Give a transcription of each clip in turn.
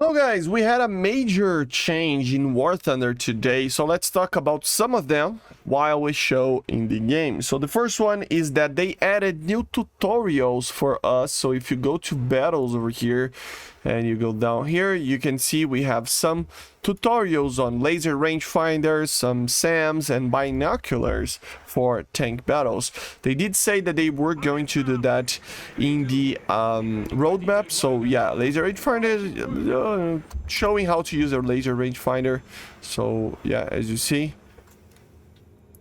Oh guys, we had a major change in War Thunder today, so let's talk about some of them while we show in the game. So the first one is that they added new tutorials for us. So if you go to battles over here and you go down here, you can see we have some tutorials on laser rangefinders, some SAMs and binoculars for tank battles. They did say that they were going to do that in the roadmap. So yeah, laser rangefinder, showing how to use a laser rangefinder. So yeah, as you see,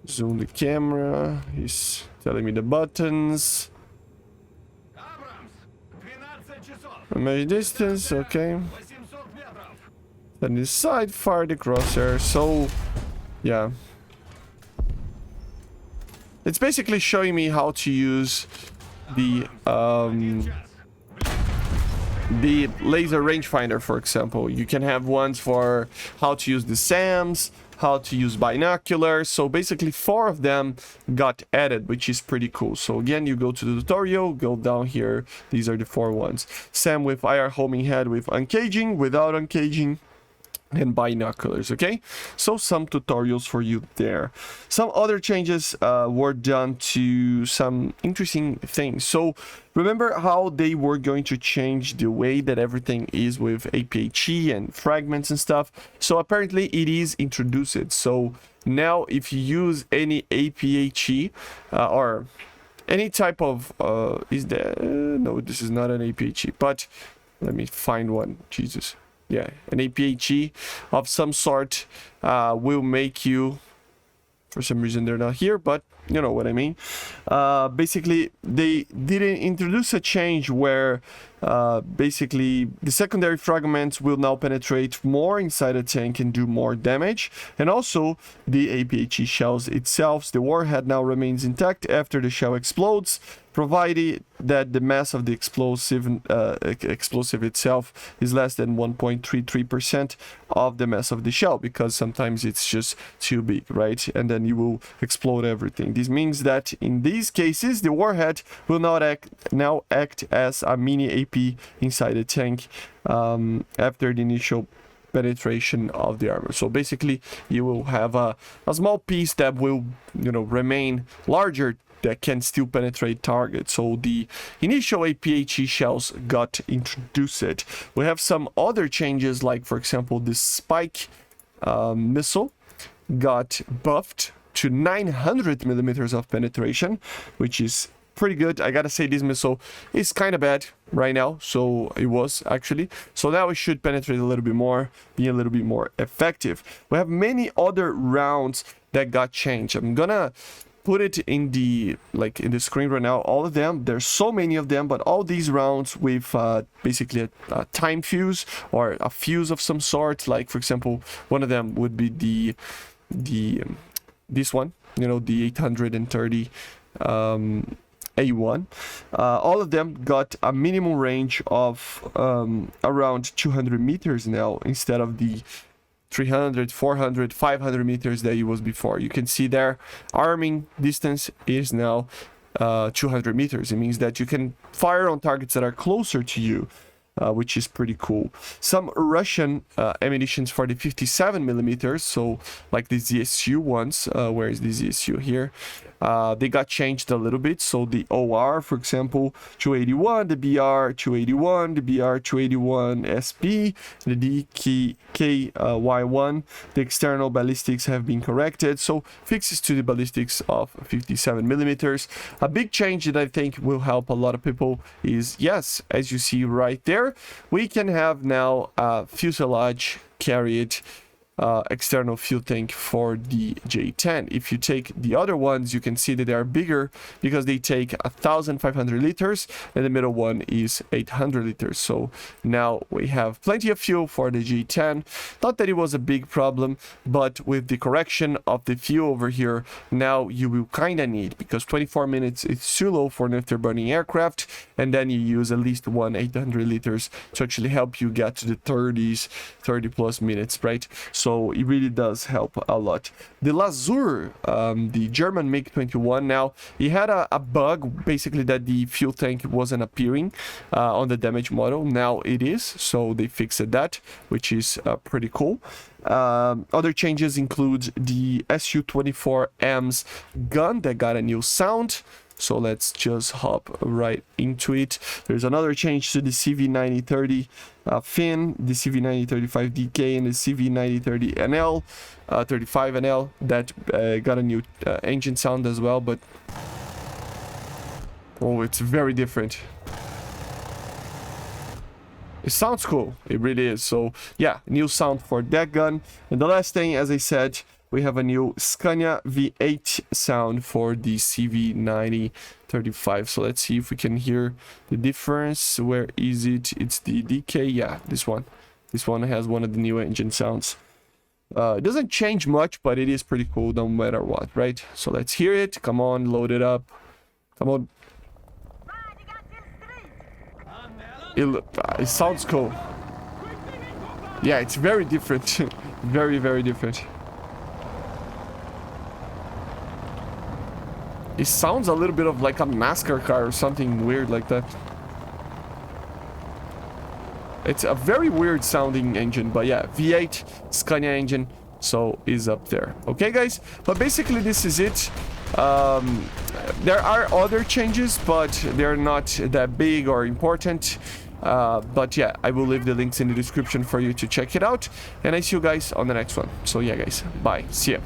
zoom the camera, he's telling me the buttons. Measure distance, okay. Then this side, fire the crosshair. So yeah, it's basically showing me how to use the laser rangefinder, for example. You can have ones for how to use the SAMs, how to use binoculars. So basically 4 of them got added, which is pretty cool. So again, you go to the tutorial, go down here. These are the 4 ones. SAM with IR homing head with uncaging, without uncaging, and binoculars. Okay, so some tutorials for you there. Some other changes were done to some interesting things. So remember how they were going to change the way that everything is with APHE and fragments and stuff? So apparently it is introduced. So now if you use any APHE or any type of is there, no, this is not an APHE, but let me find one. Jesus. Yeah, an APHE of some sort will make you, for some reason they're not here, but you know what I mean. Basically, they didn't introduce a change where basically the secondary fragments will now penetrate more inside a tank and do more damage. And also the APHE shells itself, the warhead now remains intact after the shell explodes, provided that the mass of the explosive itself is less than 1.33% of the mass of the shell, because sometimes it's just too big, right? And then you will explode everything. This means that in these cases, the warhead will now act as a mini AP inside the tank after the initial penetration of the armor. So basically, you will have a small piece that will, remain larger, that can still penetrate targets. So the initial APHE shells got introduced. We have some other changes, like for example, the spike missile got buffed to 900 millimeters of penetration, which is pretty good. I gotta say, this missile is kind of bad right now, so it was actually. So now it should penetrate a little bit more, be a little bit more effective. We have many other rounds that got changed. I'm gonna put it in the screen right now, all of them. There's so many of them, but all these rounds with basically a time fuse or a fuse of some sort. Like for example, one of them would be this one, the 830 A1. All of them got a minimum range of around 200 meters now, instead of the 300, 400, 500 meters that it was before. You can see there, arming distance is now 200 meters. It means that you can fire on targets that are closer to you, which is pretty cool. Some Russian ammunitions for the 57 millimeters, so like the ZSU ones. Where is the ZSU here? They got changed a little bit. So the OR, for example, 281, the BR 281, the BR 281 SP, the DKY1, the external ballistics have been corrected. So fixes to the ballistics of 57 millimeters. A big change that I think will help a lot of people is, yes, as you see right there, we can have now a fuselage carried external fuel tank for the J-10. If you take the other ones, you can see that they are bigger because they take 1,500 liters and the middle one is 800 liters. So now we have plenty of fuel for the J-10. Not that it was a big problem, but with the correction of the fuel over here, now you will kind of need, because 24 minutes is too low for an afterburning aircraft, and then you use at least 800 liters to actually help you get to the 30 plus minutes, right? so it really does help a lot. The Lazur, the German MiG-21 now, it had a bug, basically, that the fuel tank wasn't appearing on the damage model. Now it is, so they fixed that, which is pretty cool. Other changes include the Su-24M's gun that got a new sound. So let's just hop right into it. There's another change to the CV9030 fin, the CV9035DK, and the CV9030NL, 35NL that got a new engine sound as well. But oh, it's very different. It sounds cool. It really is. So yeah, new sound for that gun. And the last thing, as I said, we have a new Scania V8 sound for the CV9035. So let's see if we can hear the difference. Where is it? It's the DK. Yeah, this one. This one has one of the new engine sounds. It doesn't change much, but it is pretty cool no matter what, right? So let's hear it. Come on, load it up. Come on. It sounds cool. Yeah, it's very different. Very, very different. It sounds a little bit of like a NASCAR car or something weird like that. It's a very weird sounding engine, but yeah, V8 Scania engine, so is up there. Okay, guys, but basically this is it. There are other changes, but they're not that big or important. But yeah, I will leave the links in the description for you to check it out, and I see you guys on the next one. So yeah, guys, bye, see ya.